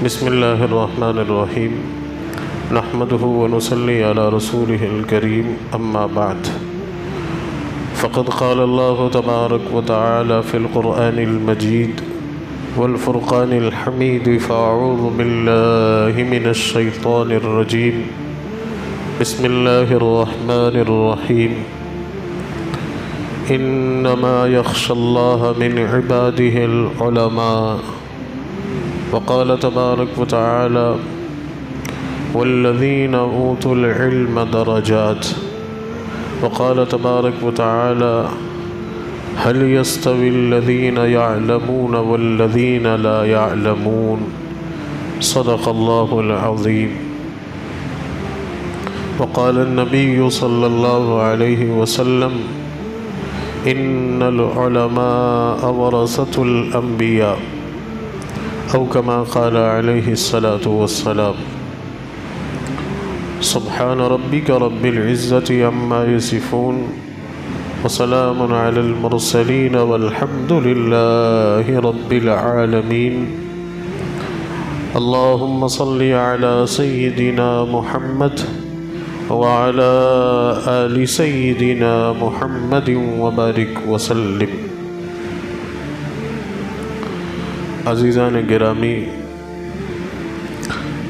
بسم اللہ الرحمن الرحیم نحمده ونصلی علی رسوله الکریم اما بعد فقد قال اللہ تبارک وتعالی فی القرآن المجید والفرقان الحمید فاعوذ باللہ من الشیطان الرجیم بسم اللہ الرحمن الرحیم انما یخشى اللہ من عباده العلماء وقال تبارک وتعالى والذین اوتوا العلم درجات وقال تبارک وتعالى هل يستوي الذين يعلمون والذين لا يعلمون صدق الله العظيم وقال النبي صلى الله عليه وسلم إن العلماء ورثة الأنبياء أو كما قال عليه الصلاة والسلام سبحان ربك رب العزة عما يصفون وسلام على المرسلين والحمد لله رب العالمين اللهم صل على سيدنا محمد وعلى آل سيدنا محمد وبارك وسلم عزیزان گرامی،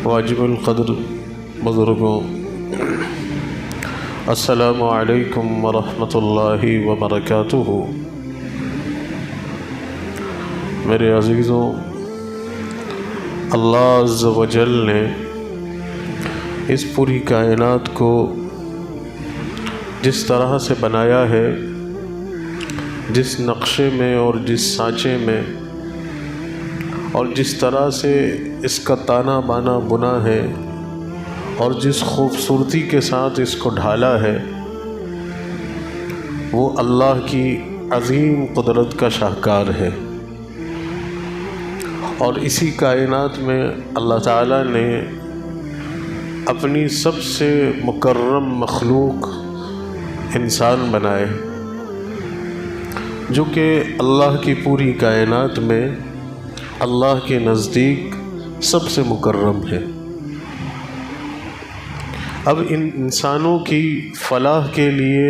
واجب القدر بزرگوں، السلام علیکم ورحمۃ اللہ وبرکاتہ۔ میرے عزیزوں، اللہ عز و جل نے اس پوری کائنات کو جس طرح سے بنایا ہے، جس نقشے میں اور جس سانچے میں اور جس طرح سے اس کا تانا بانا بنا ہے اور جس خوبصورتی کے ساتھ اس کو ڈھالا ہے، وہ اللہ کی عظیم قدرت کا شاہکار ہے۔ اور اسی کائنات میں اللہ تعالیٰ نے اپنی سب سے مکرم مخلوق انسان بنائے، جو کہ اللہ کی پوری کائنات میں اللہ کے نزدیک سب سے مکرم ہے۔ اب ان انسانوں کی فلاح کے لیے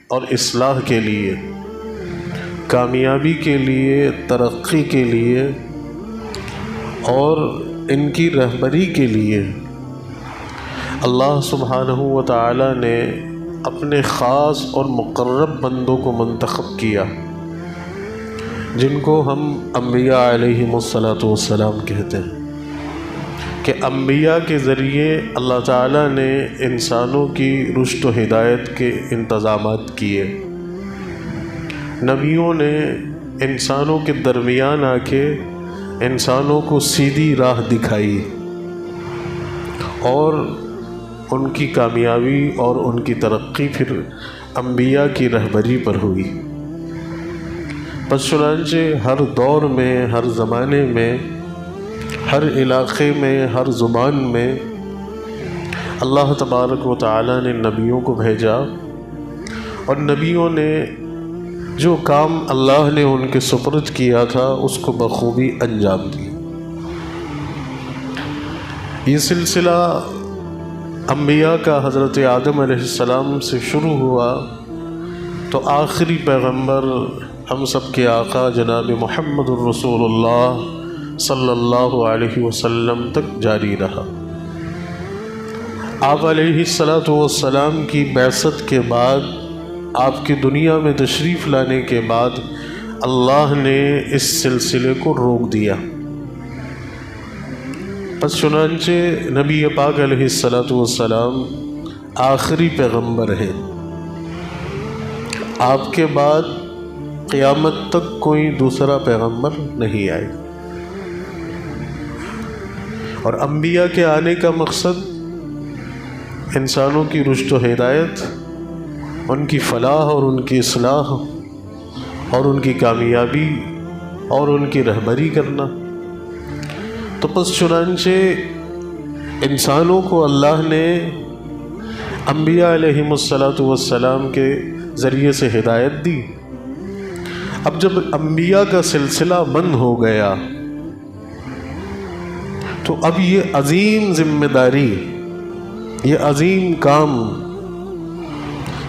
اور اصلاح کے لیے، کامیابی کے لیے، ترقی کے لیے اور ان کی رہبری کے لیے اللہ سبحانہ و تعالی نے اپنے خاص اور مقرب بندوں کو منتخب کیا، جن کو ہم انبیاء علیہم الصلاۃ کہتے ہیں، کہ انبیاء کے ذریعے اللہ تعالیٰ نے انسانوں کی رشد و ہدایت کے انتظامات کیے۔ نبیوں نے انسانوں کے درمیان آ کے انسانوں کو سیدھی راہ دکھائی، اور ان کی کامیابی اور ان کی ترقی پھر انبیاء کی رہبری پر ہوئی۔ پس چنانچہ ہر دور میں، ہر زمانے میں، ہر علاقے میں، ہر زبان میں اللہ تبارک و تعالیٰ نے نبیوں کو بھیجا، اور نبیوں نے جو کام اللہ نے ان کے سپرد کیا تھا اس کو بخوبی انجام دی۔ یہ سلسلہ انبیاء کا حضرت آدم علیہ السلام سے شروع ہوا تو آخری پیغمبر ہم سب کے آقا جناب محمد الرسول اللہ صلی اللہ علیہ وسلم تک جاری رہا۔ آپ علیہ السلام کی بعثت کے بعد، آپ کی دنیا میں تشریف لانے کے بعد اللہ نے اس سلسلے کو روک دیا۔ پس چنانچہ نبی پاک علیہ السلام آخری پیغمبر ہیں۔ آپ کے بعد قیامت تک کوئی دوسرا پیغمبر نہیں آئے، اور انبیاء کے آنے کا مقصد انسانوں کی رشد و ہدایت، ان کی فلاح اور ان کی اصلاح اور ان کی کامیابی اور ان کی رہبری کرنا۔ تو پس چنانچہ انسانوں کو اللہ نے انبیاء علیہم السلام کے ذریعے سے ہدایت دی۔ اب جب انبیاء کا سلسلہ بند ہو گیا تو اب یہ عظیم ذمہ داری، یہ عظیم کام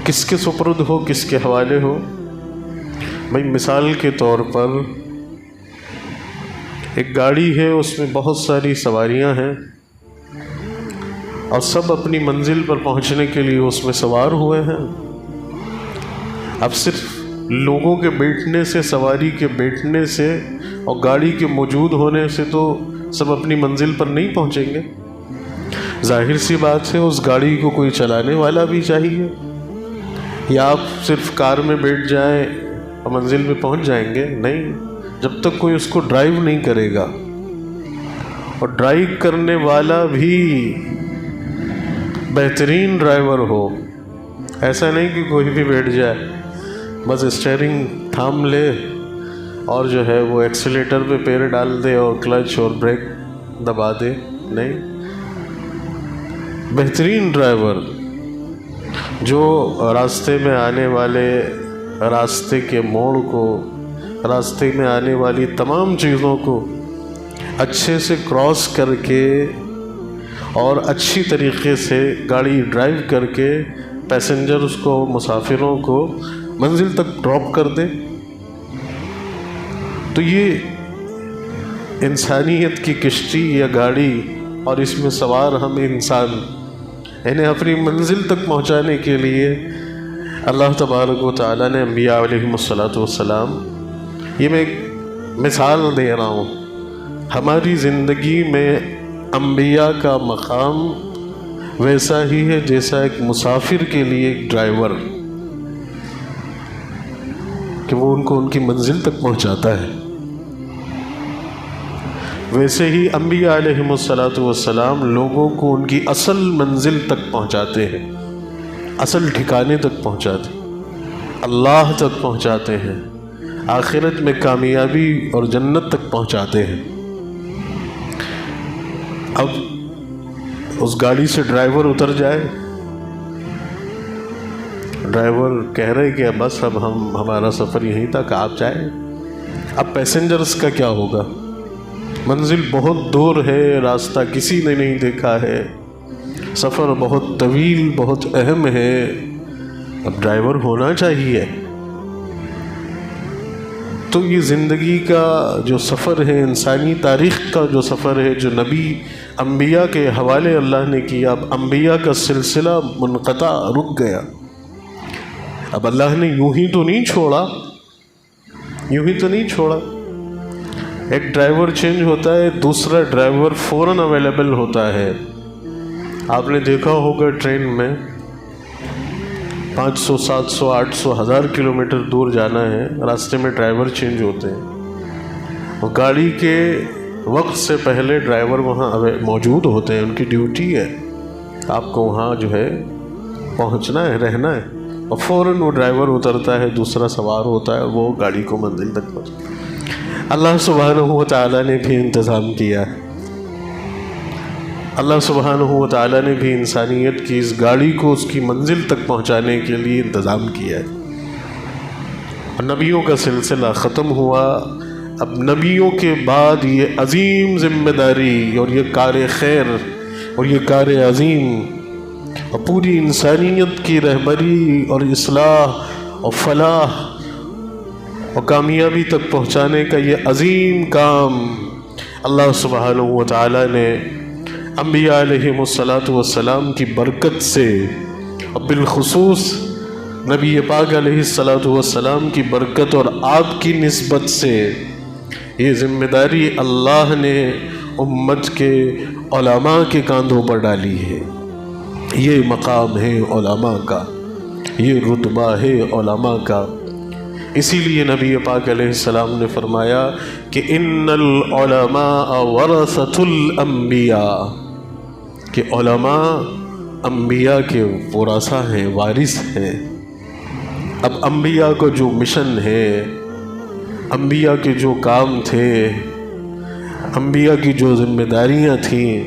کس کے سپرد ہو، کس کے حوالے ہو؟ بھائی مثال کے طور پر ایک گاڑی ہے، اس میں بہت ساری سواریاں ہیں اور سب اپنی منزل پر پہنچنے کے لیے اس میں سوار ہوئے ہیں۔ اب صرف لوگوں کے بیٹھنے سے، سواری کے بیٹھنے سے اور گاڑی کے موجود ہونے سے تو سب اپنی منزل پر نہیں پہنچیں گے۔ ظاہر سی بات ہے اس گاڑی کو کوئی چلانے والا بھی چاہیے، یا آپ صرف کار میں بیٹھ جائیں اور منزل پہ پہنچ جائیں گے؟ نہیں، جب تک کوئی اس کو ڈرائیو نہیں کرے گا، اور ڈرائیو کرنے والا بھی بہترین ڈرائیور ہو، ایسا نہیں کہ کوئی بھی بیٹھ جائے بس اسٹیئرنگ تھام لے اور جو ہے وہ ایکسیلیٹر پہ پیر ڈال دے اور کلچ اور بریک دبا دے۔ نہیں، بہترین ڈرائیور جو راستے میں آنے والے، راستے کے موڑ کو، راستے میں آنے والی تمام چیزوں کو اچھے سے کراس کر کے اور اچھی طریقے سے گاڑی ڈرائیو کر کے پیسنجرز کو، مسافروں کو منزل تک ڈراپ کر دے۔ تو یہ انسانیت کی کشتی یا گاڑی، اور اس میں سوار ہم انسان، انہیں اپنی منزل تک پہنچانے کے لیے اللہ تبارک و تعالیٰ نے انبیاء علیہم السلام، یہ میں ایک مثال دے رہا ہوں، ہماری زندگی میں انبیاء کا مقام ویسا ہی ہے جیسا ایک مسافر کے لیے ایک ڈرائیور، کہ وہ ان کو ان کی منزل تک پہنچاتا ہے، ویسے ہی انبیاء علیہم السلام لوگوں کو ان کی اصل منزل تک پہنچاتے ہیں، اصل ٹھکانے تک پہنچاتے ہیں، اللہ تک پہنچاتے ہیں، آخرت میں کامیابی اور جنت تک پہنچاتے ہیں۔ اب اس گاڑی سے ڈرائیور اتر جائے، ڈرائیور کہہ رہے کہ بس اب ہمارا سفر یہیں تک، آپ جائیں۔ اب پیسنجرز کا کیا ہوگا؟ منزل بہت دور ہے، راستہ کسی نے نہیں دیکھا ہے، سفر بہت طویل، بہت اہم ہے، اب ڈرائیور ہونا چاہیے۔ تو یہ زندگی کا جو سفر ہے، انسانی تاریخ کا جو سفر ہے، جو نبی انبیاء کے حوالے اللہ نے کیا، اب انبیاء کا سلسلہ منقطع، رک گیا۔ اب اللہ نے یوں ہی تو نہیں چھوڑا، یوں ہی تو نہیں چھوڑا۔ ایک ڈرائیور چینج ہوتا ہے، دوسرا ڈرائیور فوراً اویلیبل ہوتا ہے۔ آپ نے دیکھا ہوگا ٹرین میں 500 700 800 1000 کلومیٹر دور جانا ہے، راستے میں ڈرائیور چینج ہوتے ہیں، اور گاڑی کے وقت سے پہلے ڈرائیور وہاں موجود ہوتے ہیں، ان کی ڈیوٹی ہے، آپ کو وہاں جو ہے پہنچنا ہے، رہنا ہے، اور فوراً وہ ڈرائیور اترتا ہے، دوسرا سوار ہوتا ہے، وہ گاڑی کو منزل تک پہنچتا ہے۔ اللہ سبحانہ و تعالیٰ نے بھی انتظام کیا ہے، اللہ سبحانہ و تعالیٰ نے بھی انسانیت کی اس گاڑی کو اس کی منزل تک پہنچانے کے لیے انتظام کیا ہے۔ نبیوں کا سلسلہ ختم ہوا، اب نبیوں کے بعد یہ عظیم ذمہ داری اور یہ کار خیر اور یہ کار عظیم اور پوری انسانیت کی رہبری اور اصلاح اور فلاح اور کامیابی تک پہنچانے کا یہ عظیم کام اللہ سبحانہ و تعالیٰ نے انبیاء علیہم السلام کی برکت سے، اور بالخصوص نبی پاک علیہ السلام کی برکت اور آپ کی نسبت سے یہ ذمہ داری اللہ نے امت کے علماء کے کاندھوں پر ڈالی ہے۔ یہ مقام ہے علماء کا، یہ رتبہ ہے علماء کا۔ اسی لیے نبی پاک علیہ السلام نے فرمایا کہ ان العلماء ورثۃ الانبیاء، کہ علماء انبیاء کے ورثہ ہیں، وارث ہیں۔ اب انبیاء کو جو مشن ہے، انبیاء کے جو کام تھے، انبیاء کی جو ذمہ داریاں تھیں،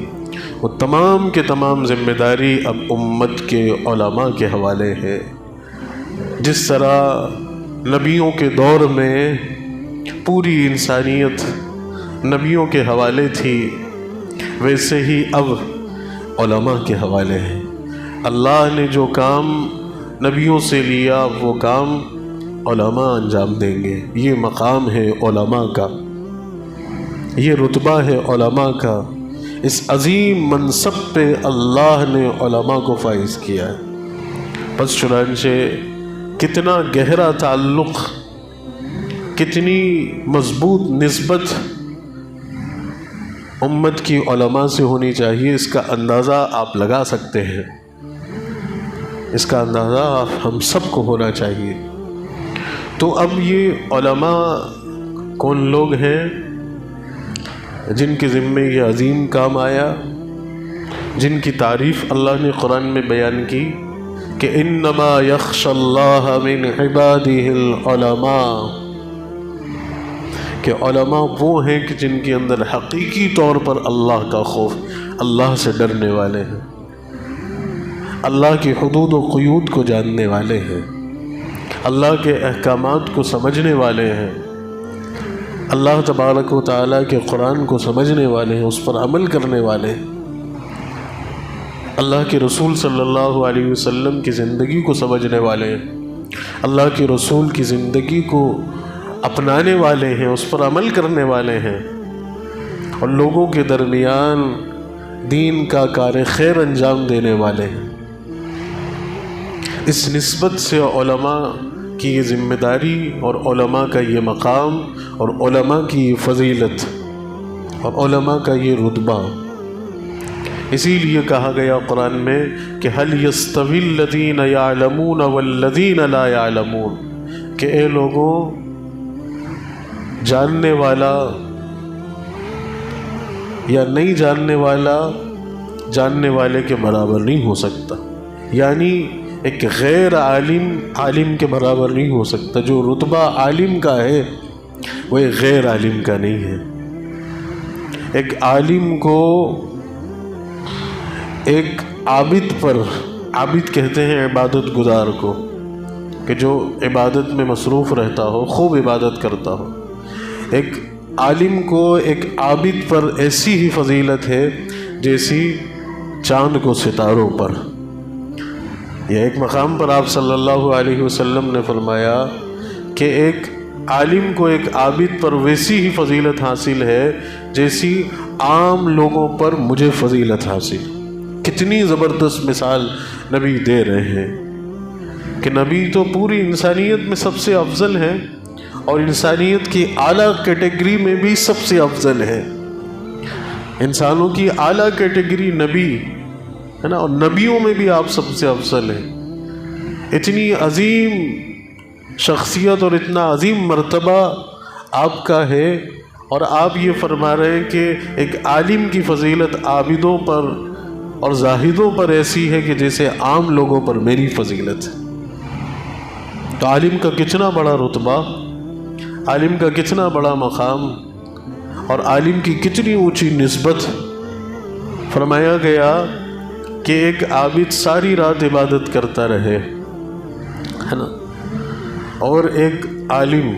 وہ تمام کے تمام ذمہ داری اب امت کے علماء کے حوالے ہے۔ جس طرح نبیوں کے دور میں پوری انسانیت نبیوں کے حوالے تھی، ویسے ہی اب علماء کے حوالے ہیں۔ اللہ نے جو کام نبیوں سے لیا وہ کام علماء انجام دیں گے۔ یہ مقام ہے علماء کا، یہ رتبہ ہے علماء کا۔ اس عظیم منصب پہ اللہ نے علماء کو فائز کیا ہے۔ بس چنانچہ کتنا گہرا تعلق، کتنی مضبوط نسبت امت کی علماء سے ہونی چاہیے، اس کا اندازہ آپ لگا سکتے ہیں، اس کا اندازہ ہم سب کو ہونا چاہیے۔ تو اب یہ علماء کون لوگ ہیں جن کے ذمے یہ عظیم کام آیا، جن کی تعریف اللہ نے قرآن میں بیان کی کہ انما یخشی اللہ من عبادہ العلماء، کہ علماء وہ ہیں کہ جن کے اندر حقیقی طور پر اللہ کا خوف، اللہ سے ڈرنے والے ہیں، اللہ کی حدود و قیود کو جاننے والے ہیں، اللہ کے احکامات کو سمجھنے والے ہیں، اللہ تبارک و تعالیٰ کے قرآن کو سمجھنے والے ہیں، اس پر عمل کرنے والے ہیں، اللہ کے رسول صلی اللہ علیہ وسلم کی زندگی کو سمجھنے والے ہیں، اللہ کے رسول کی زندگی کو اپنانے والے ہیں، اس پر عمل کرنے والے ہیں، اور لوگوں کے درمیان دین کا کار خیر انجام دینے والے ہیں۔ اس نسبت سے علماء کی یہ ذمہ داری اور علماء کا یہ مقام اور علماء کی یہ فضیلت اور علماء کا یہ رتبہ، اسی لیے کہا گیا قرآن میں کہ هل يستوي الذين يعلمون والذين لا يعلمون، کہ اے لوگوں، جاننے والا یا نہیں جاننے والا جاننے والے کے برابر نہیں ہو سکتا، یعنی ایک غیر عالم عالم کے برابر نہیں ہو سکتا۔ جو رتبہ عالم کا ہے وہ ایک غیر عالم کا نہیں ہے۔ ایک عالم کو ایک عابد پر، عابد کہتے ہیں عبادت گزار کو، کہ جو عبادت میں مصروف رہتا ہو، خوب عبادت کرتا ہو، ایک عالم کو ایک عابد پر ایسی ہی فضیلت ہے جیسی چاند کو ستاروں پر۔ یا ایک مقام پر آپ صلی اللہ علیہ وسلم نے فرمایا کہ ایک عالم کو ایک عابد پر ویسی ہی فضیلت حاصل ہے جیسی عام لوگوں پر مجھے فضیلت حاصل۔ کتنی زبردست مثال نبی دے رہے ہیں کہ نبی تو پوری انسانیت میں سب سے افضل ہے، اور انسانیت کی اعلیٰ کیٹیگری میں بھی سب سے افضل ہے۔ انسانوں کی اعلیٰ کیٹیگری نبی ہے نا، اور نبیوں میں بھی آپ سب سے افضل ہیں۔ اتنی عظیم شخصیت اور اتنا عظیم مرتبہ آپ کا ہے، اور آپ یہ فرما رہے ہیں کہ ایک عالم کی فضیلت عابدوں پر اور زاہدوں پر ایسی ہے کہ جیسے عام لوگوں پر میری فضیلت ہے۔ تو عالم کا کتنا بڑا رتبہ، عالم کا کتنا بڑا مقام، اور عالم کی کتنی اونچی نسبت۔ فرمایا گیا کہ ایک عابد ساری رات عبادت کرتا رہے ہے نا، اور ایک عالم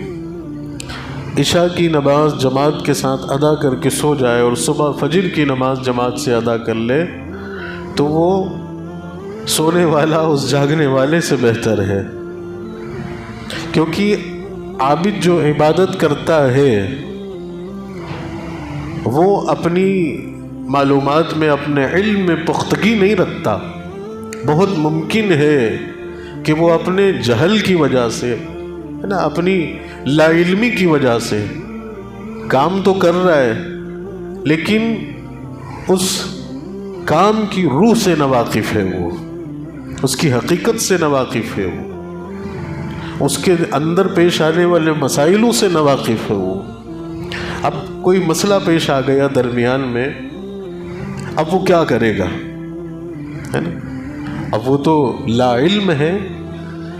عشاء کی نماز جماعت کے ساتھ ادا کر کے سو جائے اور صبح فجر کی نماز جماعت سے ادا کر لے، تو وہ سونے والا اس جاگنے والے سے بہتر ہے، کیونکہ عابد جو عبادت کرتا ہے وہ اپنی معلومات میں، اپنے علم میں پختگی نہیں رکھتا۔ بہت ممکن ہے کہ وہ اپنے جہل کی وجہ سے ہے نا، اپنی لا علمی کی وجہ سے کام تو کر رہا ہے، لیکن اس کام کی روح سے ناواقف ہے، وہ اس کی حقیقت سے ناواقف ہے، وہ اس کے اندر پیش آنے والے مسائلوں سے ناواقف ہے۔ وہ اب کوئی مسئلہ پیش آ گیا درمیان میں، اب وہ کیا کرے گا ہے نا، اب وہ تو لا علم ہے،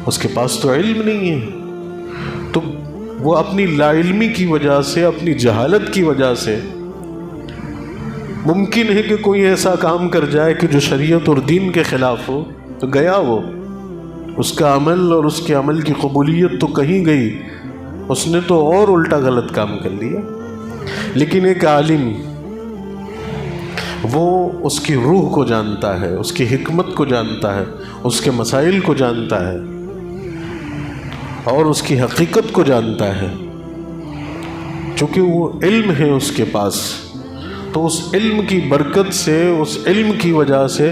اس کے پاس تو علم نہیں ہے، تو وہ اپنی لا علمی کی وجہ سے، اپنی جہالت کی وجہ سے ممکن ہے کہ کوئی ایسا کام کر جائے کہ جو شریعت اور دین کے خلاف ہو، تو گیا وہ، اس کا عمل اور اس کے عمل کی قبولیت تو کہیں گئی، اس نے تو اور الٹا غلط کام کر لیا۔ لیکن ایک عالم وہ اس کی روح کو جانتا ہے، اس کی حکمت کو جانتا ہے، اس کے مسائل کو جانتا ہے اور اس کی حقیقت کو جانتا ہے، چونکہ وہ علم ہے اس کے پاس، تو اس علم کی برکت سے، اس علم کی وجہ سے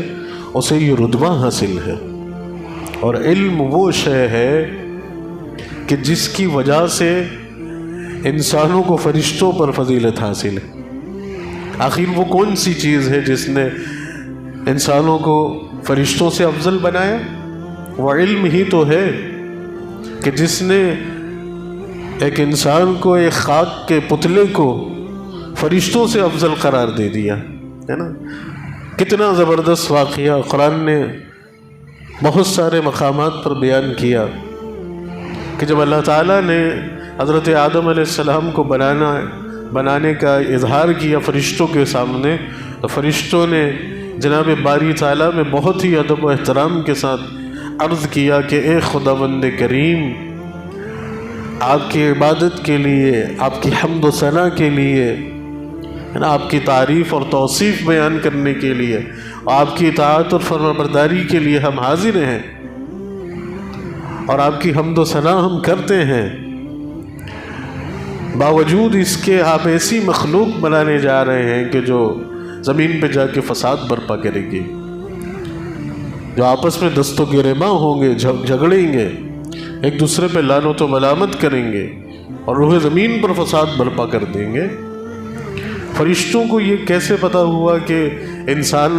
اسے یہ رتبہ حاصل ہے۔ اور علم وہ شے ہے کہ جس کی وجہ سے انسانوں کو فرشتوں پر فضیلت حاصل ہے۔ آخر وہ کون سی چیز ہے جس نے انسانوں کو فرشتوں سے افضل بنایا؟ وہ علم ہی تو ہے کہ جس نے ایک انسان کو، ایک خاک کے پتلے کو فرشتوں سے افضل قرار دے دیا ہے نا۔ کتنا زبردست واقعہ قرآن نے بہت سارے مقامات پر بیان کیا کہ جب اللہ تعالیٰ نے حضرت آدم علیہ السلام کو بنانے کا اظہار کیا فرشتوں کے سامنے، تو فرشتوں نے جناب باری تعالیٰ میں بہت ہی ادب و احترام کے ساتھ عرض کیا کہ اے خداوند کریم، آپ کی عبادت کے لیے، آپ کی حمد و ثنا کے لیے، آپ کی تعریف اور توصیف بیان کرنے کے لیے، آپ کی اطاعت اور فرمانبرداری کے لیے ہم حاضر ہیں اور آپ کی حمد و ثنا ہم کرتے ہیں۔ باوجود اس کے آپ ایسی مخلوق بنانے جا رہے ہیں کہ جو زمین پہ جا کے فساد برپا کرے گی، جو آپس میں دست و گریباں ہوں گے، جھگڑیں گے، ایک دوسرے پہ لعنت و ملامت کریں گے اور روح زمین پر فساد برپا کر دیں گے۔ فرشتوں کو یہ کیسے پتہ ہوا کہ انسان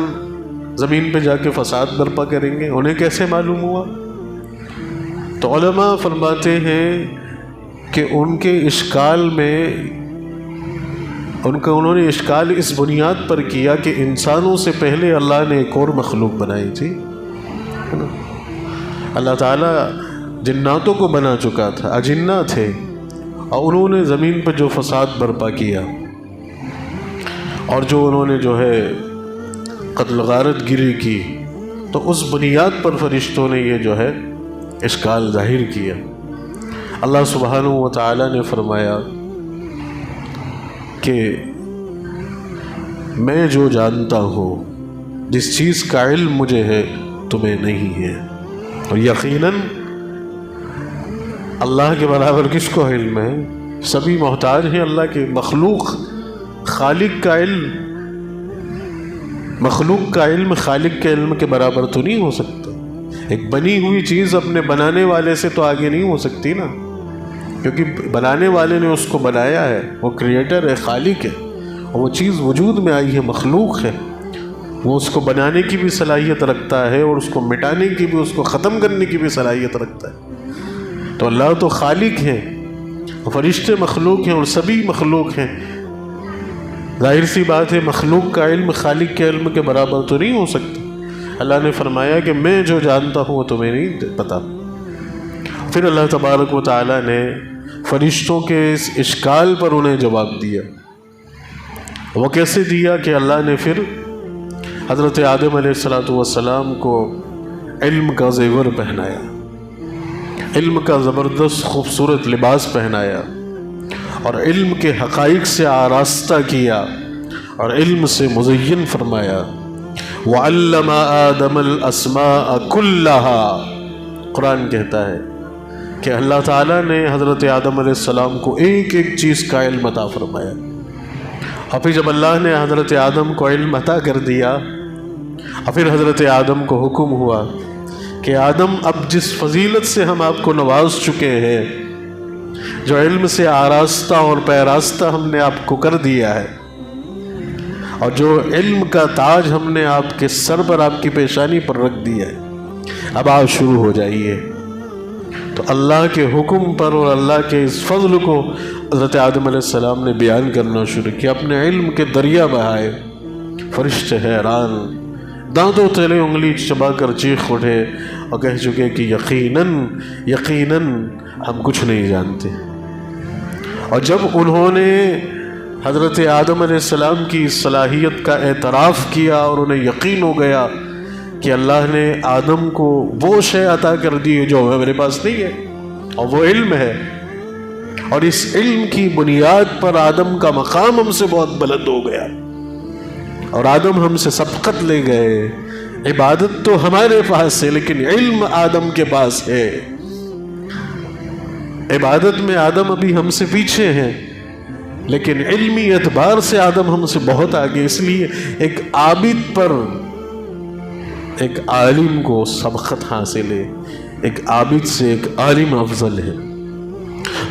زمین پہ جا کے فساد برپا کریں گے؟ انہیں کیسے معلوم ہوا؟ تو علماء فرماتے ہیں کہ ان کے اشکال میں انہوں نے اشکال اس بنیاد پر کیا کہ انسانوں سے پہلے اللہ نے ایک اور مخلوق بنائی تھی، ہے نا۔ اللہ تعالیٰ جناتوں کو بنا چکا تھا، اجنہ تھے، اور انہوں نے زمین پہ جو فساد برپا کیا اور جو انہوں نے جو ہے قتل غارت گری کی، تو اس بنیاد پر فرشتوں نے یہ جو ہے اشکال ظاہر کیا۔ اللہ سبحانہ و تعالیٰ نے فرمایا کہ میں جو جانتا ہوں، جس چیز کا علم مجھے ہے تمہیں نہیں ہے، اور یقیناً اللہ کے برابر کس کو علم ہے؟ سبھی محتاج ہیں اللہ کے۔ مخلوق خالق کا علم، مخلوق کا علم خالق کے علم کے برابر تو نہیں ہو سکتا۔ ایک بنی ہوئی چیز اپنے بنانے والے سے تو آگے نہیں ہو سکتی نا، کیونکہ بنانے والے نے اس کو بنایا ہے، وہ کریٹر ہے، خالق ہے، اور وہ چیز وجود میں آئی ہے، مخلوق ہے، وہ اس کو بنانے کی بھی صلاحیت رکھتا ہے اور اس کو مٹانے کی بھی، اس کو ختم کرنے کی بھی صلاحیت رکھتا ہے۔ تو اللہ تو خالق ہے، فرشتے مخلوق ہیں اور سبھی مخلوق ہیں۔ ظاہر سی بات ہے مخلوق کا علم خالق کے علم کے برابر تو نہیں ہو سکتا۔ اللہ نے فرمایا کہ میں جو جانتا ہوں وہ تمہیں نہیں پتا۔ پھر اللہ تبارک و تعالیٰ نے فرشتوں کے اس اشکال پر انہیں جواب دیا۔ وہ کیسے دیا کہ اللہ نے پھر حضرت آدم علیہ السلام کو علم کا زیور پہنایا، علم کا زبردست خوبصورت لباس پہنایا، اور علم کے حقائق سے آراستہ کیا اور علم سے مزین فرمایا۔ وَعَلَّمَ آدَمَ الْأَسْمَاءَ كُلَّهَا، قرآن کہتا ہے کہ اللہ تعالیٰ نے حضرت آدم علیہ السلام کو ایک ایک چیز کا علم عطا فرمایا۔ اور پھر جب اللہ نے حضرت آدم کو علم عطا کر دیا، اور پھر حضرت آدم کو حکم ہوا کہ آدم اب جس فضیلت سے ہم آپ کو نواز چکے ہیں، جو علم سے آراستہ اور پیراستہ ہم نے آپ کو کر دیا ہے، اور جو علم کا تاج ہم نے آپ کے سر پر، آپ کی پیشانی پر رکھ دیا ہے، اب آپ شروع ہو جائیے۔ تو اللہ کے حکم پر اور اللہ کے اس فضل کو حضرت آدم علیہ السلام نے بیان کرنا شروع کیا، اپنے علم کے دریا بہائے۔ فرشتے حیران، دانتوں تلے انگلی چبا کر چیخ اٹھے اور کہہ چکے کہ یقیناً ہم کچھ نہیں جانتے۔ اور جب انہوں نے حضرت آدم علیہ السلام کی صلاحیت کا اعتراف کیا اور انہیں یقین ہو گیا کہ اللہ نے آدم کو وہ شے عطا کر دی جو میرے پاس نہیں ہے، اور وہ علم ہے، اور اس علم کی بنیاد پر آدم کا مقام ہم سے بہت بلند ہو گیا، اور آدم ہم سے سبقت لے گئے. عبادت تو ہمارے پاس ہے لیکن علم آدم کے پاس ہے. عبادت میں آدم ابھی ہم سے پیچھے ہیں لیکن علمی اعتبار سے آدم ہم سے بہت آگے. اس لیے ایک عابد پر ایک عالم کو سبقت حاصل ہے، ایک عابد سے ایک عالم افضل ہے.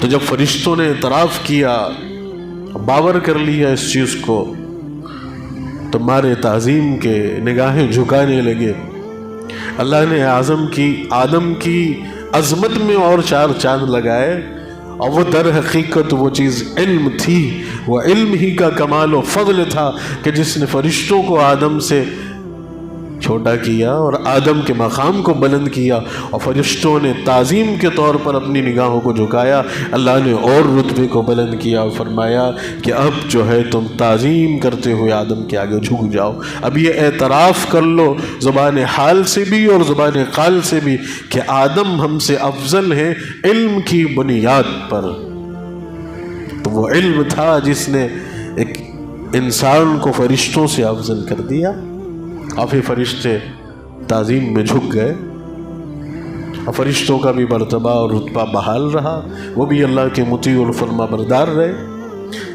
تو جب فرشتوں نے اعتراف کیا، باور کر لیا اس چیز کو، تو مارے تعظیم کے نگاہیں جھکانے لگے. اللہ نے آدم کی عظمت میں اور 4 چاند لگائے، اور وہ در حقیقت وہ چیز علم تھی. وہ علم ہی کا کمال و فضل تھا کہ جس نے فرشتوں کو آدم سے چھوٹا کیا اور آدم کے مقام کو بلند کیا، اور فرشتوں نے تعظیم کے طور پر اپنی نگاہوں کو جھکایا. اللہ نے اور رتبے کو بلند کیا اور فرمایا کہ اب جو ہے تم تعظیم کرتے ہوئے آدم کے آگے جھک جاؤ. اب یہ اعتراف کر لو زبان حال سے بھی اور زبان قال سے بھی کہ آدم ہم سے افضل ہیں علم کی بنیاد پر. تو وہ علم تھا جس نے ایک انسان کو فرشتوں سے افضل کر دیا. کافی فرشتے تعظیم میں جھک گئے، اور فرشتوں کا بھی مرتبہ اور رتبہ بحال رہا، وہ بھی اللہ کے مطیع اور فرما بردار رہے.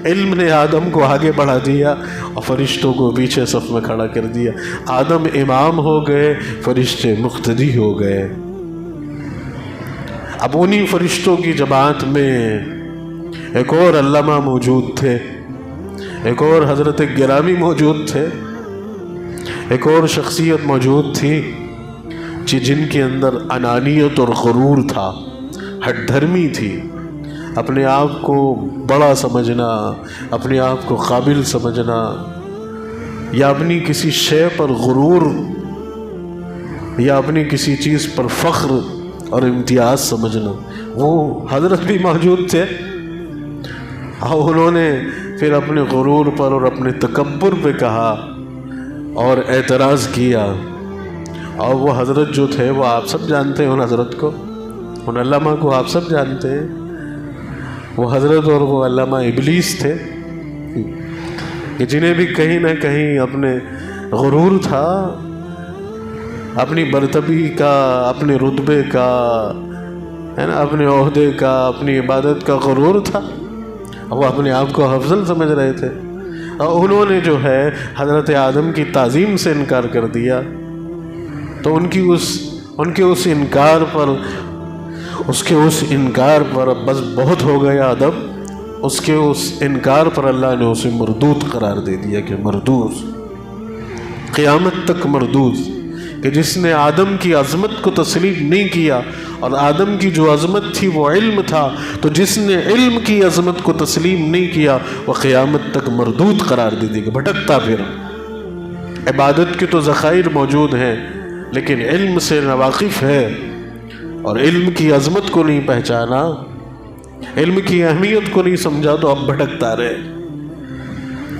علم نے آدم کو آگے بڑھا دیا اور فرشتوں کو پیچھے صف میں کھڑا کر دیا. آدم امام ہو گئے، فرشتے مقتدی ہو گئے. اب انہی فرشتوں کی جماعت میں ایک اور علامہ موجود تھے، ایک اور حضرت گرامی موجود تھے، ایک اور شخصیت موجود تھی جن کے اندر انانیت اور غرور تھا، ہٹ دھرمی تھی. اپنے آپ کو بڑا سمجھنا، اپنے آپ کو قابل سمجھنا، یا اپنی کسی شے پر غرور، یا اپنی کسی چیز پر فخر اور امتیاز سمجھنا. وہ حضرت بھی موجود تھے، اور انہوں نے پھر اپنے غرور پر اور اپنے تکبر پہ کہا اور اعتراض کیا. اور وہ حضرت جو تھے وہ آپ سب جانتے ہیں، ان حضرت کو، ان علامہ کو آپ سب جانتے ہیں. وہ حضرت اور وہ علامہ ابلیس تھے کہ جنہیں بھی کہیں نہ کہیں اپنے غرور تھا، اپنی برتری کا، اپنے رتبے کا، ہے نا، اپنے عہدے کا، اپنی عبادت کا غرور تھا. وہ اپنے آپ کو افضل سمجھ رہے تھے، اور انہوں نے جو ہے حضرت آدم کی تعظیم سے انکار کر دیا. تو ان کے اس انکار پر بس بہت ہو گیا ادب. اس کے اس انکار پر اللہ نے اسے مردود قرار دے دیا کہ مردود، قیامت تک مردود. کہ جس نے آدم کی عظمت کو تسلیم نہیں کیا، اور آدم کی جو عظمت تھی وہ علم تھا، تو جس نے علم کی عظمت کو تسلیم نہیں کیا وہ قیامت تک مردود قرار دے دے گا، بھٹکتا پھر. عبادت کے تو ذخائر موجود ہیں لیکن علم سے ناواقف ہے، اور علم کی عظمت کو نہیں پہچانا، علم کی اہمیت کو نہیں سمجھا، تو اب بھٹکتا رہے.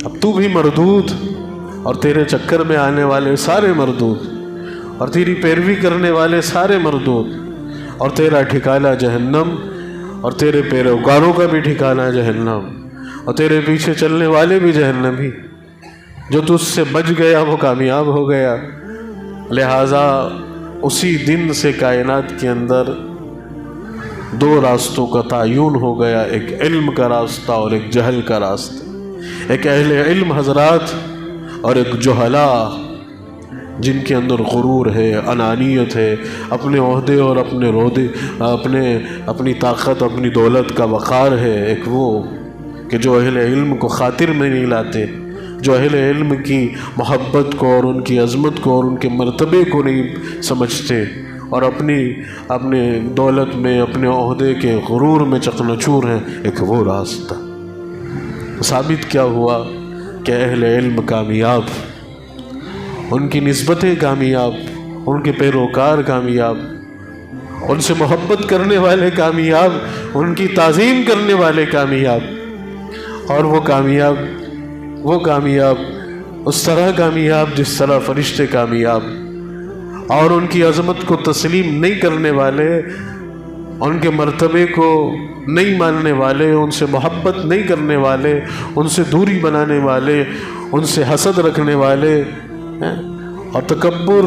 اب تو بھی مردود، اور تیرے چکر میں آنے والے سارے مردود، اور تیری پیروی کرنے والے سارے مردود، اور تیرا ٹھکانہ جہنم، اور تیرے پیروکاروں کا بھی ٹھکانہ جہنم، اور تیرے پیچھے چلنے والے بھی جہنمی. جو تجھ سے بچ گیا وہ کامیاب ہو گیا. لہٰذا اسی دن سے کائنات کے اندر 2 راستوں کا تعین ہو گیا، ایک علم کا راستہ اور ایک جہل کا راستہ. ایک اہل علم حضرات اور ایک جہلاء جن کے اندر غرور ہے، انانیت ہے، اپنے عہدے اور اپنے رودے، اپنی طاقت، اپنی دولت کا وقار ہے. ایک وہ کہ جو اہل علم کو خاطر میں نہیں لاتے، جو اہل علم کی محبت کو اور ان کی عظمت کو اور ان کے مرتبے کو نہیں سمجھتے، اور اپنے دولت میں، اپنے عہدے کے غرور میں چقنچور ہیں. ایک وہ راستہ. ثابت کیا ہوا کہ اہل علم کامیاب، ان کی نسبتیں کامیاب، ان کے پیروکار کامیاب، ان سے محبت کرنے والے کامیاب، ان کی تعظیم کرنے والے کامیاب. اور وہ کامیاب اس طرح کامیاب جس طرح فرشتے کامیاب. اور ان کی عظمت کو تسلیم نہیں کرنے والے ان کے مرتبے کو نہیں ماننے والے، ان سے محبت نہیں کرنے والے، ان سے دوری بنانے والے، ان سے حسد رکھنے والے اور تکبر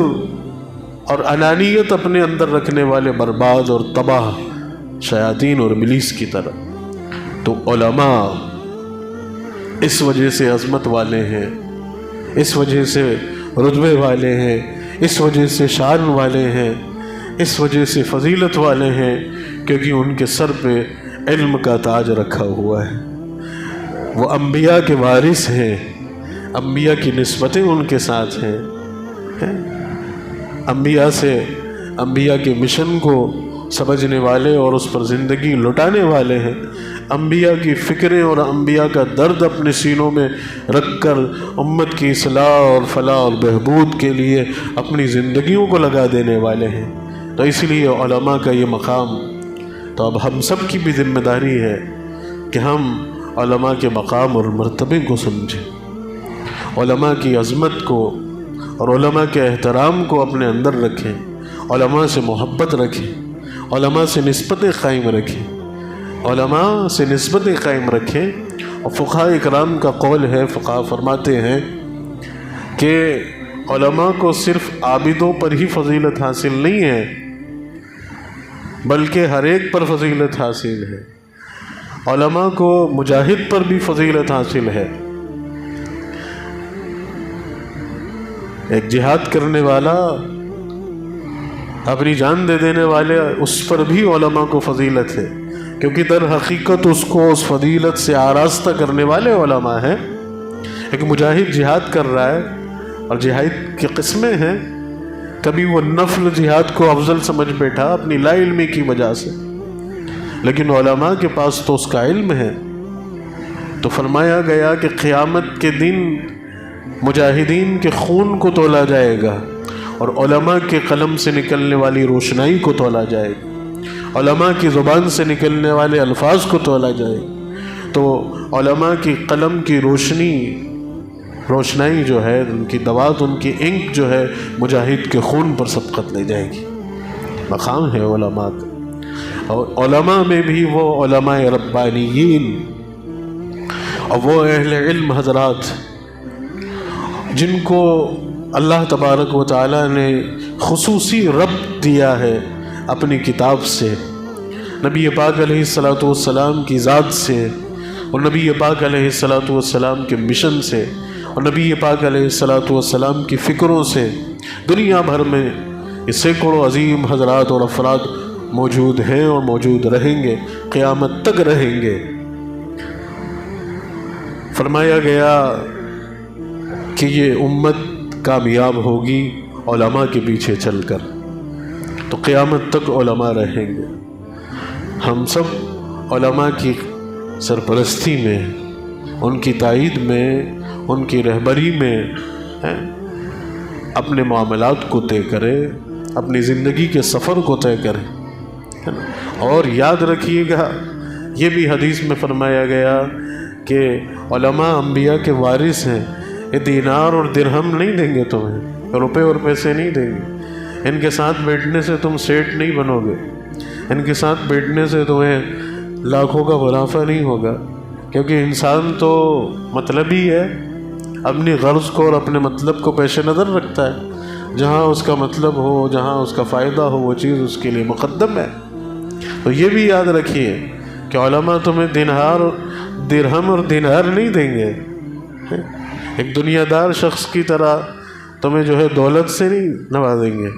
اور انانیت اپنے اندر رکھنے والے برباد اور تباہ شیاطین اور ابلیس کی طرح۔ تو علماء اس وجہ سے عظمت والے ہیں، اس وجہ سے رتبے والے ہیں، اس وجہ سے شان والے ہیں، اس وجہ سے فضیلت والے ہیں، کیونکہ ان کے سر پہ علم کا تاج رکھا ہوا ہے۔ وہ انبیاء کے وارث ہیں، انبیاء کی نسبتیں ان کے ساتھ ہیں، انبیاء کے مشن کو سمجھنے والے اور اس پر زندگی لٹانے والے ہیں، انبیاء کی فکریں اور انبیاء کا درد اپنے سینوں میں رکھ کر امت کی اصلاح اور فلاح اور بہبود کے لیے اپنی زندگیوں کو لگا دینے والے ہیں۔ تو اس لیے علماء کا یہ مقام، تو اب ہم سب کی بھی ذمہ داری ہے کہ ہم علماء کے مقام اور مرتبے کو سمجھیں، علماء کی عظمت کو اور علماء کے احترام کو اپنے اندر رکھیں، علماء سے محبت رکھیں، علماء سے نسبتیں قائم رکھیں، علماء سے نسبتیں قائم رکھیں۔ اور فقہاء اکرام کا قول ہے، فقہاء فرماتے ہیں کہ علماء کو صرف عابدوں پر ہی فضیلت حاصل نہیں ہے، بلکہ ہر ایک پر فضیلت حاصل ہے۔ علماء کو مجاہد پر بھی فضیلت حاصل ہے، ایک جہاد کرنے والا، اپنی جان دے دینے والے، اس پر بھی علماء کو فضیلت ہے، کیونکہ در حقیقت اس کو اس فضیلت سے آراستہ کرنے والے علماء ہیں۔ ایک مجاہد جہاد کر رہا ہے اور جہاد کی قسمیں ہیں، کبھی وہ نفل جہاد کو افضل سمجھ بیٹھا اپنی لا علمی کی وجہ سے، لیکن علماء کے پاس تو اس کا علم ہے۔ تو فرمایا گیا کہ قیامت کے دن مجاہدین کے خون کو تولا جائے گا اور علماء کے قلم سے نکلنے والی روشنائی کو تولا جائے گا، علماء کی زبان سے نکلنے والے الفاظ کو تولا جائے گا۔ تو علماء کی قلم کی روشنائی جو ہے، ان کی دوات، ان کی انک جو ہے، مجاہد کے خون پر سبقت لے جائے گی۔ مقام ہے علماء کا، اور علماء میں بھی وہ علماء ربانیین اور وہ اہل علم حضرات جن کو اللہ تبارک و تعالیٰ نے خصوصی ربط دیا ہے اپنی کتاب سے، نبی پاک علیہ الصلاۃ والسلام کی ذات سے، اور نبی پاک علیہ الصلاۃ والسلام کے مشن سے، اور نبی پاک علیہ الصلاۃ والسلام کی فکروں سے۔ دنیا بھر میں یہ سینکڑوں عظیم حضرات اور افراد موجود ہیں اور موجود رہیں گے، قیامت تک رہیں گے۔ فرمایا گیا کہ یہ امت کامیاب ہوگی علماء کے پیچھے چل کر، تو قیامت تک علماء رہیں گے۔ ہم سب علماء کی سرپرستی میں، ان کی تائید میں، ان کی رہبری میں اپنے معاملات کو طے کریں، اپنی زندگی کے سفر کو طے کریں۔ اور یاد رکھیے گا، یہ بھی حدیث میں فرمایا گیا کہ علماء انبیاء کے وارث ہیں، یہ دینار اور درہم نہیں دیں گے تمہیں، روپے اور پیسے نہیں دیں گے، ان کے ساتھ بیٹھنے سے تم سیٹ نہیں بنو گے، ان کے ساتھ بیٹھنے سے تمہیں لاکھوں کا منافع نہیں ہوگا، کیونکہ انسان تو مطلبی ہے، اپنی غرض کو اور اپنے مطلب کو پیش نظر رکھتا ہے، جہاں اس کا مطلب ہو، جہاں اس کا فائدہ ہو، وہ چیز اس کے لیے مقدم ہے۔ تو یہ بھی یاد رکھیے کہ علماء تمہیں درہم اور دینار نہیں دیں گے، ایک دنیا دار شخص کی طرح تمہیں جو ہے دولت سے نہیں نوازیں گے،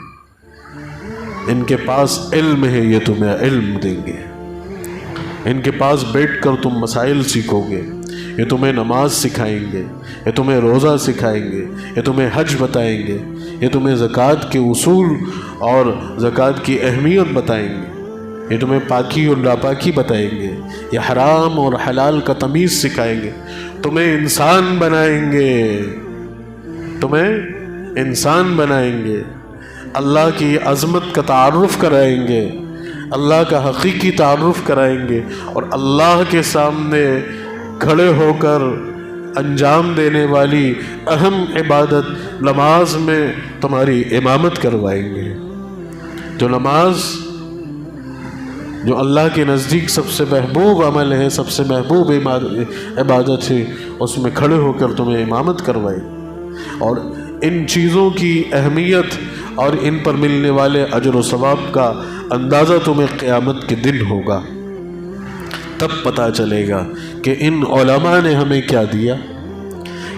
ان کے پاس علم ہے، یہ تمہیں علم دیں گے، ان کے پاس بیٹھ کر تم مسائل سیکھو گے، یہ تمہیں نماز سکھائیں گے، یہ تمہیں روزہ سکھائیں گے، یہ تمہیں حج بتائیں گے، یہ تمہیں زکوٰۃ کے اصول اور زکوٰۃ کی اہمیت بتائیں گے، یہ تمہیں پاکی اور ناپاکی بتائیں گے، یہ حرام اور حلال کا تمیز سکھائیں گے، تمہیں انسان بنائیں گے، تمہیں انسان بنائیں گے، اللہ کی عظمت کا تعارف کرائیں گے، اللہ کا حقیقی تعارف کرائیں گے، اور اللہ کے سامنے کھڑے ہو کر انجام دینے والی اہم عبادت نماز میں تمہاری امامت کروائیں گے۔ جو نماز جو اللہ کے نزدیک سب سے محبوب عمل ہے، سب سے محبوب عبادت ہے، اس میں کھڑے ہو کر تمہیں امامت کروائے، اور ان چیزوں کی اہمیت اور ان پر ملنے والے اجر و ثواب کا اندازہ تمہیں قیامت کے دن ہوگا۔ تب پتہ چلے گا کہ ان علماء نے ہمیں کیا دیا۔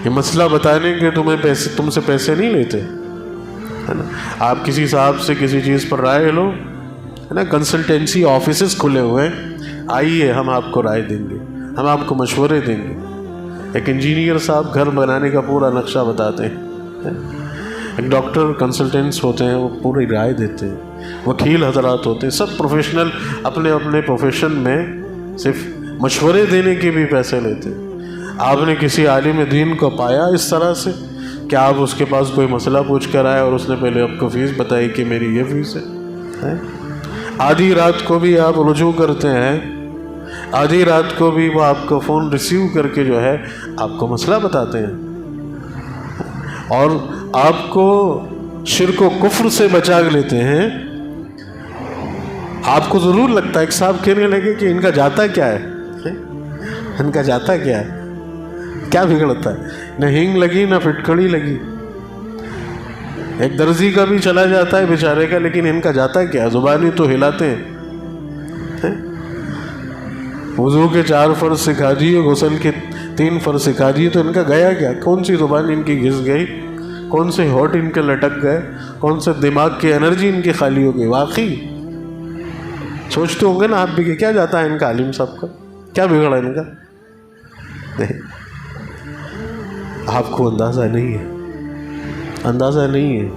یہ مسئلہ بتانے کے تم سے پیسے نہیں لیتے، ہے نا؟ آپ کسی صاحب سے کسی چیز پر رائے لو، ہے نا، کنسلٹینسی آفیسز کھلے ہوئے ہیں، آئیے ہم آپ کو رائے دیں گے، ہم آپ کو مشورے دیں گے۔ ایک انجینئر صاحب گھر بنانے کا پورا نقشہ بتاتے ہیں، ایک ڈاکٹر کنسلٹینٹس ہوتے ہیں، وہ پوری رائے دیتے ہیں، وکیل حضرات ہوتے ہیں، سب پروفیشنل اپنے اپنے پروفیشن میں صرف مشورے دینے کے بھی پیسے لیتے ہیں۔ آپ نے کسی عالم دین کو پایا اس طرح سے کہ آپ اس کے پاس کوئی مسئلہ پوچھ کر آئے اور اس نے پہلے آپ کو فیس بتائی کہ میری یہ فیس ہے؟ آدھی رات کو بھی آپ رجوع کرتے ہیں، آدھی رات کو بھی وہ آپ کو فون ریسیو کر کے جو ہے آپ کو مسئلہ بتاتے ہیں، اور آپ کو شرک و کفر سے بچا لیتے ہیں۔ آپ کو ضرور لگتا ہے، ایک صاحب کہنے لگے کہ ان کا جاتا کیا ہے، ان کا جاتا کیا ہے، کیا بگڑتا ہے؟ نہ ہینگ لگی نہ فٹکڑی لگی۔ ایک درزی کا بھی چلا جاتا ہے بیچارے کا، لیکن ان کا جاتا کیا ہے؟ زبانی تو ہلاتے ہیں۔ وضو کے 4 فرض سکھا دیے، غسل کے 3 فرض سکھا دیے، تو ان کا گیا کیا؟ کون سی زبان ان کی گھس گئی، کون سے ہونٹ ان کے لٹک گئے، کون سے دماغ کی انرجی ان کی خالی ہو گئی؟ واقعی سوچتے ہوں گے نا آپ بھی کہ کیا جاتا ہے ان کا عالم صاحب کا، کیا بگڑا ان کا؟ نہیں، آپ کو اندازہ نہیں ہے، اندازہ نہیں ہے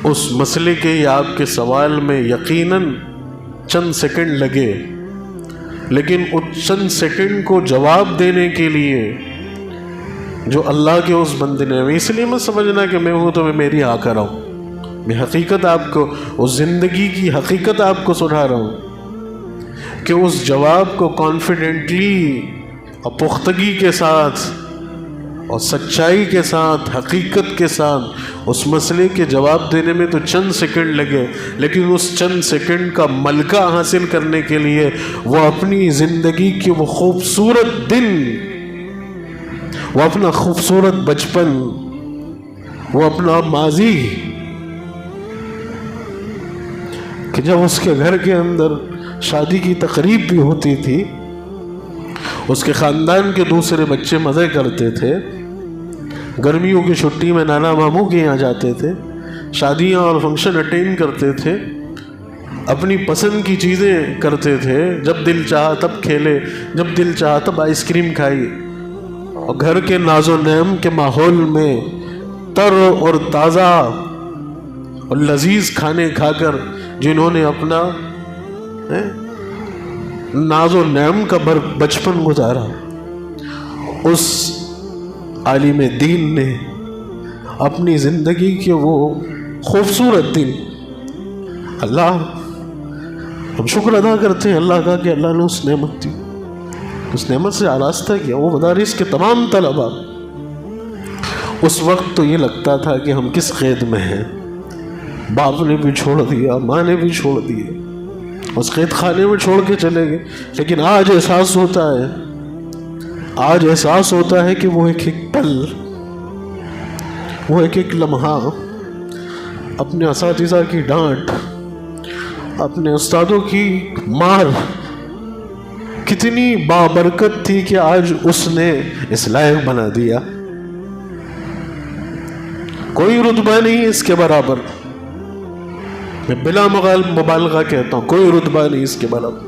اس مسئلے کے یا آپ کے سوال میں یقیناً چند سیکنڈ لگے، لیکن اس چند سیکنڈ کو جواب دینے کے لیے جو اللہ کے اس بندے نے، اس لیے مت سمجھنا کہ میں ہوں تو میں میری آ کر آؤں، میں حقیقت آپ کو، اس زندگی کی حقیقت آپ کو سنا رہا ہوں کہ اس جواب کو کانفیڈنٹلی اور پختگی کے ساتھ اور سچائی کے ساتھ، حقیقت کے ساتھ اس مسئلے کے جواب دینے میں تو چند سیکنڈ لگے، لیکن اس چند سیکنڈ کا ملکہ حاصل کرنے کے لیے وہ اپنی زندگی کے وہ خوبصورت دن، وہ اپنا خوبصورت بچپن، وہ اپنا ماضی، کہ جب اس کے گھر کے اندر شادی کی تقریب بھی ہوتی تھی، اس کے خاندان کے دوسرے بچے مزے کرتے تھے، گرمیوں کی چھٹی میں نانا ماموں کے یہاں جاتے تھے، شادیاں اور فنکشن اٹینڈ کرتے تھے، اپنی پسند کی چیزیں کرتے تھے، جب دل چاہا تب کھیلے، جب دل چاہا تب آئس کریم کھائی، اور گھر کے ناز و نعم کے ماحول میں تر اور تازہ اور لذیذ کھانے کھا کر جنہوں نے اپنا ناز و نعم کا بچپن گزارا، اس عالم دین نے اپنی زندگی کے وہ خوبصورت دن، اللہ ہم شکر ادا کرتے ہیں اللہ کا کہ اللہ نے اس نعمت دی، اس نعمت سے آراستہ کیا۔ وہ مدارس کے تمام طلباء، اس وقت تو یہ لگتا تھا کہ ہم کس قید میں ہیں، باپ نے بھی چھوڑ دیا، ماں نے بھی چھوڑ دیے، اس قید خانے میں چھوڑ کے چلے گئے، لیکن آج احساس ہوتا ہے، آج احساس ہوتا ہے کہ وہ ایک ایک پل، وہ ایک ایک لمحہ، اپنے اساتذہ کی ڈانٹ، اپنے استادوں کی مار کتنی بابرکت تھی کہ آج اس نے اس لائق بنا دیا۔ کوئی رتبہ نہیں اس کے برابر، میں بلا مبالغہ کہتا ہوں، کوئی رتبہ نہیں اس کے برابر۔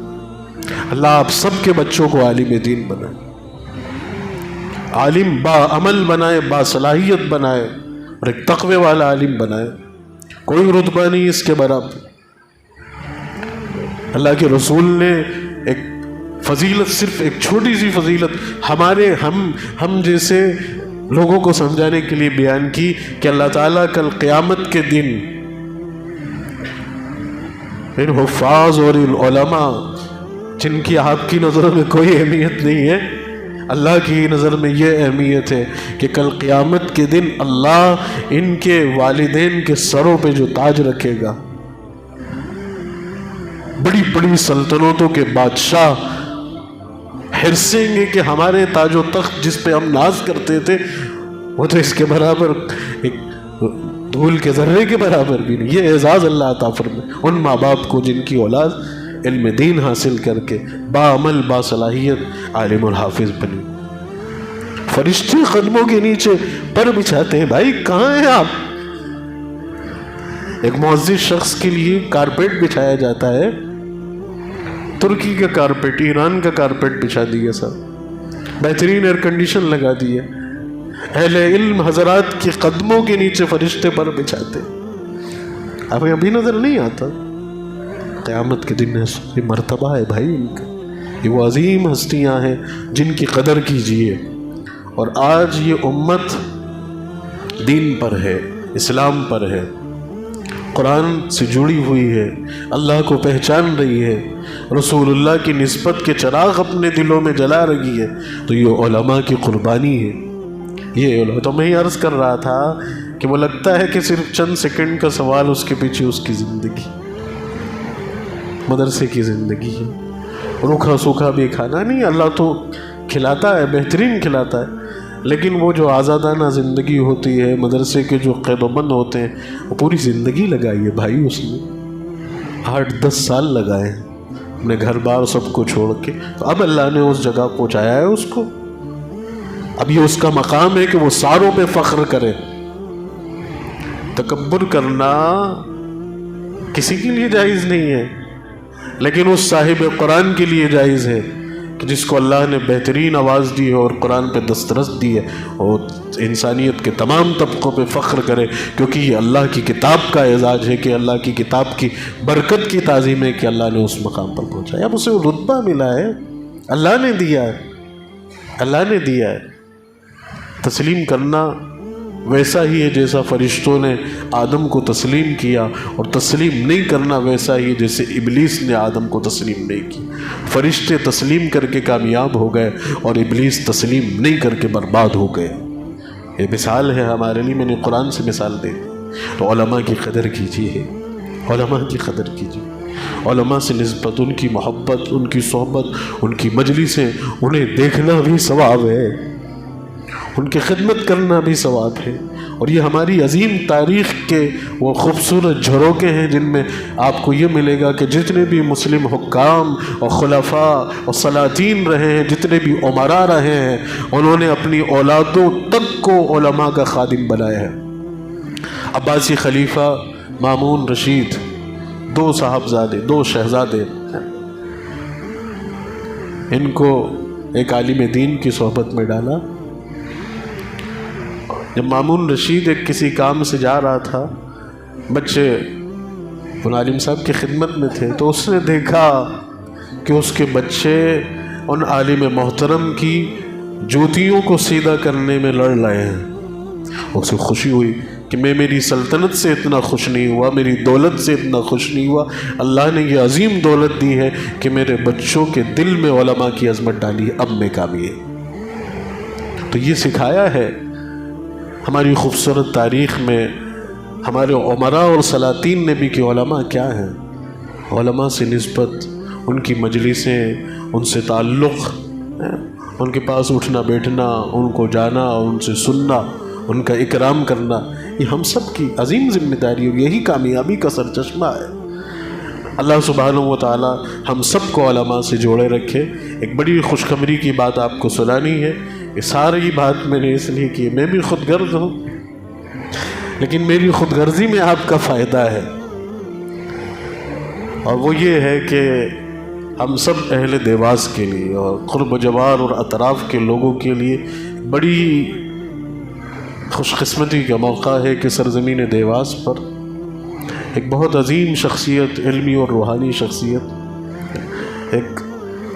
اللہ آپ سب کے بچوں کو عالم دین بنائے، عالم با عمل بنائے، با صلاحیت بنائے، اور ایک تقوی والا عالم بنائے، کوئی رتبہ نہیں اس کے برابر۔ اللہ کے رسول نے ایک فضیلت، صرف ایک چھوٹی سی فضیلت ہمارے ہم جیسے لوگوں کو سمجھانے کے لیے بیان کی کہ اللہ تعالیٰ کل قیامت کے دن ان حفاظ اور ان علماء جن کی آپ کی نظروں میں کوئی اہمیت نہیں ہے، اللہ کی نظر میں یہ اہمیت ہے کہ کل قیامت کے دن اللہ ان کے والدین کے سروں پہ جو تاج رکھے گا، بڑی بڑی سلطنتوں کے بادشاہ ہرسیں گے کہ ہمارے تاج و تخت جس پہ ہم ناز کرتے تھے وہ تو اس کے برابر ایک دھول کے ذرے کے برابر بھی نہیں. یہ اعزاز اللہ عطا فرمائے ان ماں باپ کو جن کی اولاد علم دین حاصل کر کے باعمل باصلاحیت عالم الحافظ بنی. فرشتے قدموں کے نیچے پر بچھاتے ہیں. بھائی کہاں ہیں آپ؟ ایک معزز شخص کے لیے کارپیٹ بچھایا جاتا ہے، ترکی کا کارپیٹ، ایران کا کارپیٹ بچھا دیا صاحب، بہترین ایئر کنڈیشن لگا دیا. اہل علم حضرات کے قدموں کے نیچے فرشتے پر بچھاتے. ابھی ابھی نظر نہیں آتا؟ قیامت کے دن یہ مرتبہ ہے بھائی ان کا. یہ وہ عظیم ہستیاں ہیں جن کی قدر کیجیے. اور آج یہ امت دین پر ہے، اسلام پر ہے، قرآن سے جڑی ہوئی ہے، اللہ کو پہچان رہی ہے، رسول اللہ کی نسبت کے چراغ اپنے دلوں میں جلا رہی ہے. تو یہ علماء کی قربانی ہے. یہ علماء تو میں ہی عرض کر رہا تھا کہ وہ لگتا ہے کہ صرف چند سیکنڈ کا سوال، اس کے پیچھے اس کی زندگی، مدرسے کی زندگی ہے. روکھا سوکھا بھی کھانا نہیں، اللہ تو کھلاتا ہے، بہترین کھلاتا ہے، لیکن وہ جو آزادانہ زندگی ہوتی ہے، مدرسے کے جو قید و بند ہوتے ہیں، وہ پوری زندگی لگائی ہے بھائی. اس نے 8-10 سال لگائے ہیں اپنے گھر بار سب کو چھوڑ کے. تو اب اللہ نے اس جگہ پہنچایا ہے اس کو. اب یہ اس کا مقام ہے کہ وہ ساروں پہ فخر کرے. تکبر کرنا کسی کے لیے جائز نہیں ہے، لیکن اس صاحب قرآن کے لیے جائز ہے کہ جس کو اللہ نے بہترین آواز دی ہے اور قرآن پہ دسترس دی ہے، اور انسانیت کے تمام طبقوں پہ فخر کرے، کیونکہ یہ اللہ کی کتاب کا اعزاز ہے کہ اللہ کی کتاب کی برکت کی تعظیم ہے کہ اللہ نے اس مقام پر پہنچایا. اب اسے رتبہ ملا ہے، اللہ نے دیا ہے، اللہ نے دیا ہے. تسلیم کرنا ویسا ہی ہے جیسا فرشتوں نے آدم کو تسلیم کیا، اور تسلیم نہیں کرنا ویسا ہی جیسے ابلیس نے آدم کو تسلیم نہیں کی. فرشتے تسلیم کر کے کامیاب ہو گئے اور ابلیس تسلیم نہیں کر کے برباد ہو گئے. یہ مثال ہے ہمارے لیے، میں نے قرآن سے مثال دے دی. تو علماء کی قدر کیجیے، علماء کی قدر کیجیے. علماء سے نسبت، ان کی محبت، ان کی صحبت، ان کی مجلسیں، انہیں دیکھنا بھی ثواب ہے، ان کی خدمت کرنا بھی ثواب ہے. اور یہ ہماری عظیم تاریخ کے وہ خوبصورت جھروکے ہیں جن میں آپ کو یہ ملے گا کہ جتنے بھی مسلم حکام اور خلفاء اور سلاطین رہے ہیں، جتنے بھی امراء رہے ہیں، انہوں نے اپنی اولادوں تک کو علماء کا خادم بنایا ہے. عباسی خلیفہ مامون رشید، 2 صاحبزادے، 2 شہزادے، ان کو ایک عالم دین کی صحبت میں ڈالا. جب مامون رشید ایک کسی کام سے جا رہا تھا، بچے ان عالم صاحب کی خدمت میں تھے، تو اس نے دیکھا کہ اس کے بچے ان عالم محترم کی جوتیوں کو سیدھا کرنے میں لڑ رہے ہیں. اسے خوشی ہوئی کہ میں میری سلطنت سے اتنا خوش نہیں ہوا، میری دولت سے اتنا خوش نہیں ہوا، اللہ نے یہ عظیم دولت دی ہے کہ میرے بچوں کے دل میں علماء کی عظمت ڈالی ہے، اب میں کامیاب. تو یہ سکھایا ہے ہماری خوبصورت تاریخ میں ہمارے عمراء اور سلاطین نے بھی کہ علماء کیا ہیں. علماء سے نسبت، ان کی مجلسیں، ان سے تعلق، ان کے پاس اٹھنا بیٹھنا، ان کو جانا، ان سے سننا، ان کا اکرام کرنا، یہ ہم سب کی عظیم ذمہ داری ہے. یہی کامیابی کا سرچشمہ ہے. اللہ سبحانہ و تعالی ہم سب کو علماء سے جوڑے رکھے. ایک بڑی خوشخبری کی بات آپ کو سنانی ہے. یہ ساری بات میں نے اس لیے کی، میں بھی خود غرض ہوں، لیکن میری خود غرضی میں آپ کا فائدہ ہے، اور وہ یہ ہے کہ ہم سب اہل دیواس کے لیے اور قرب و جوار اور اطراف کے لوگوں کے لیے بڑی خوش قسمتی کا موقع ہے کہ سرزمین دیواس پر ایک بہت عظیم شخصیت، علمی اور روحانی شخصیت، ایک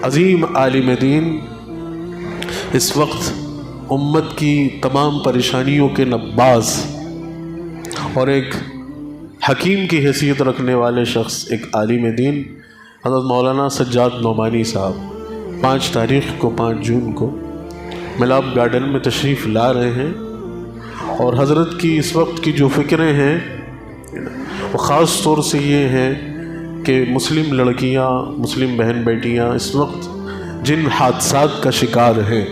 عظیم عالم دین، اس وقت امت کی تمام پریشانیوں کے نباز اور ایک حکیم کی حیثیت رکھنے والے شخص، ایک عالم دین حضرت مولانا سجاد نعمانی صاحب 5 تاریخ کو 5 جون کو ملاب گارڈن میں تشریف لا رہے ہیں. اور حضرت کی اس وقت کی جو فکریں ہیں وہ خاص طور سے یہ ہیں کہ مسلم لڑکیاں، مسلم بہن بیٹیاں اس وقت جن حادثات کا شکار ہیں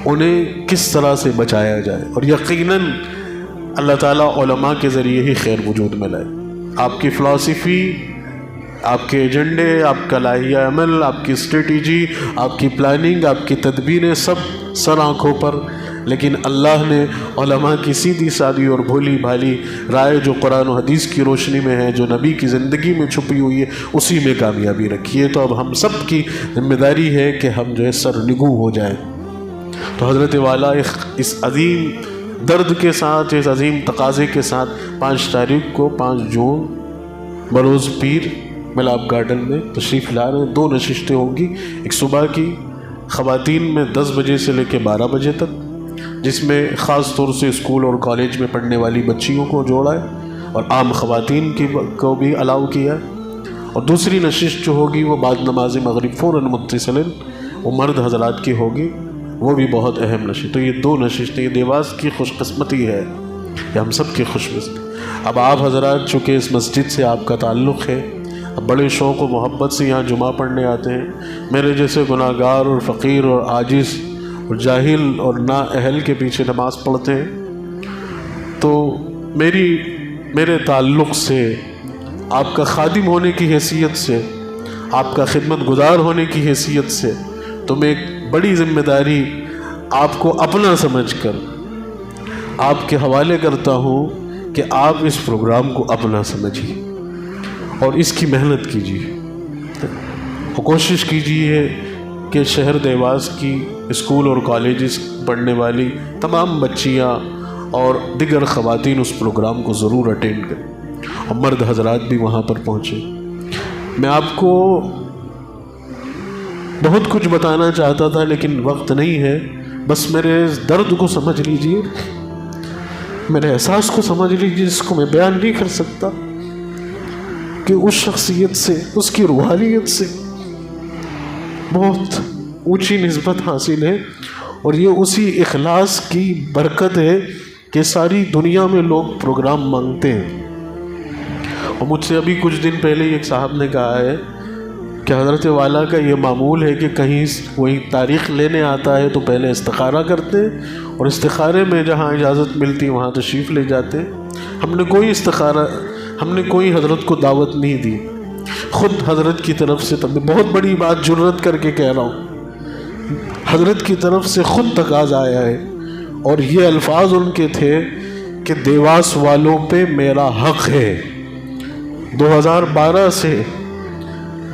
انہیں کس طرح سے بچایا جائے، اور یقیناً اللہ تعالیٰ علماء کے ذریعے ہی خیر وجود میں لائے۔ آپ کی فلسفی، آپ کے ایجنڈے، آپ کا لائحہ عمل، آپ کی اسٹریٹجی، آپ کی پلاننگ، آپ کی تدبیریں سب سر آنکھوں پر، لیکن اللہ نے علماء کی سیدھی سادھی اور بھولی بھالی رائے جو قرآن و حدیث کی روشنی میں ہے، جو نبی کی زندگی میں چھپی ہوئی ہے، اسی میں کامیابی رکھی ہے۔ تو اب ہم سب کی ذمہ داری ہے کہ ہم جو ہے سرنگو ہو جائیں۔ تو حضرت والا اس عظیم درد کے ساتھ، اس عظیم تقاضے کے ساتھ 5 تاریخ کو 5 جون بروز پیر ملاب گارڈن میں تشریف لا رہے ہیں۔ 2 نشستیں ہوں گی، ایک صبح کی خواتین میں 10 بجے سے لے کے 12 بجے تک، جس میں خاص طور سے اسکول اور کالج میں پڑھنے والی بچیوں کو جوڑا ہے اور عام خواتین کو بھی الاؤ کیا ہے، اور دوسری نشست جو ہوگی وہ بعد نماز مغرب فوراً متصلاً وہ مرد حضرات کی ہوگی، وہ بھی بہت اہم نشست۔ تو یہ 2 نشستیں، یہ دیواس کی خوش قسمتی ہے، یہ ہم سب کی خوش قسمتی۔ اب آپ حضرات چونکہ اس مسجد سے آپ کا تعلق ہے، اب بڑے شوق و محبت سے یہاں جمعہ پڑھنے آتے ہیں، میرے جیسے گناہ گار اور فقیر اور عاجز اور جاہل اور نااہل کے پیچھے نماز پڑھتے ہیں، تو میرے تعلق سے، آپ کا خادم ہونے کی حیثیت سے، آپ کا خدمت گزار ہونے کی حیثیت سے، تو میں ایک بڑی ذمہ داری آپ کو اپنا سمجھ کر آپ کے حوالے کرتا ہوں کہ آپ اس پروگرام کو اپنا سمجھیے اور اس کی محنت کیجیے، اور کوشش کیجیے کہ شہر دیواس کی اسکول اور کالجز پڑھنے والی تمام بچیاں اور دیگر خواتین اس پروگرام کو ضرور اٹینڈ کریں، اور مرد حضرات بھی وہاں پر پہنچیں۔ میں آپ کو بہت کچھ بتانا چاہتا تھا لیکن وقت نہیں ہے، بس میرے اس درد کو سمجھ لیجئے، میرے احساس کو سمجھ لیجئے، جس کو میں بیان نہیں کر سکتا، کہ اس شخصیت سے، اس کی روحانیت سے بہت اونچی نسبت حاصل ہے، اور یہ اسی اخلاص کی برکت ہے کہ ساری دنیا میں لوگ پروگرام مانگتے ہیں۔ اور مجھ سے ابھی کچھ دن پہلے ایک صاحب نے کہا ہے کہ حضرت والا کا یہ معمول ہے کہ کہیں کوئی تاریخ لینے آتا ہے تو پہلے استخارہ کرتے ہیں، اور استخارے میں جہاں اجازت ملتی وہاں تشریف لے جاتے ہیں۔ ہم نے کوئی حضرت کو دعوت نہیں دی، خود حضرت کی طرف سے، تب بہت بڑی بات جرت کر کے کہہ رہا ہوں، حضرت کی طرف سے خود تقاضا آیا ہے، اور یہ الفاظ ان کے تھے کہ دیواس والوں پہ میرا حق ہے۔ 2012 سے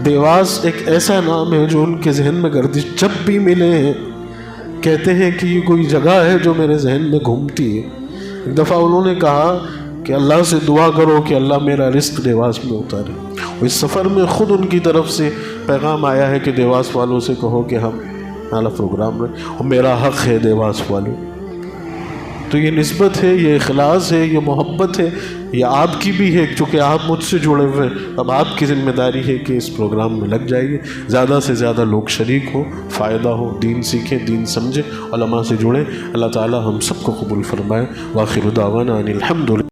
دیواس ایک ایسا نام ہے جو ان کے ذہن میں گردش، جب بھی ملے ہیں کہتے ہیں کہ یہ کوئی جگہ ہے جو میرے ذہن میں گھومتی ہے۔ ایک دفعہ انہوں نے کہا کہ اللہ سے دعا کرو کہ اللہ میرا رزق دیواس میں اتارے، اور اس سفر میں خود ان کی طرف سے پیغام آیا ہے کہ دیواس والوں سے کہو کہ ہم اعلیٰ پروگرام میں، اور میرا حق ہے دیواس والوں۔ تو یہ نسبت ہے، یہ اخلاص ہے، یہ محبت ہے، یہ آپ کی بھی ہے، چونکہ آپ مجھ سے جڑے ہوئے ہیں۔ اب آپ کی ذمہ داری ہے کہ اس پروگرام میں لگ جائیے، زیادہ سے زیادہ لوگ شریک ہو، فائدہ ہو، دین سیکھیں، دین سمجھیں، علماء سے جڑیں۔ اللہ تعالی ہم سب کو قبول فرمائے۔ وآخر دعوانا ان الحمد للہ۔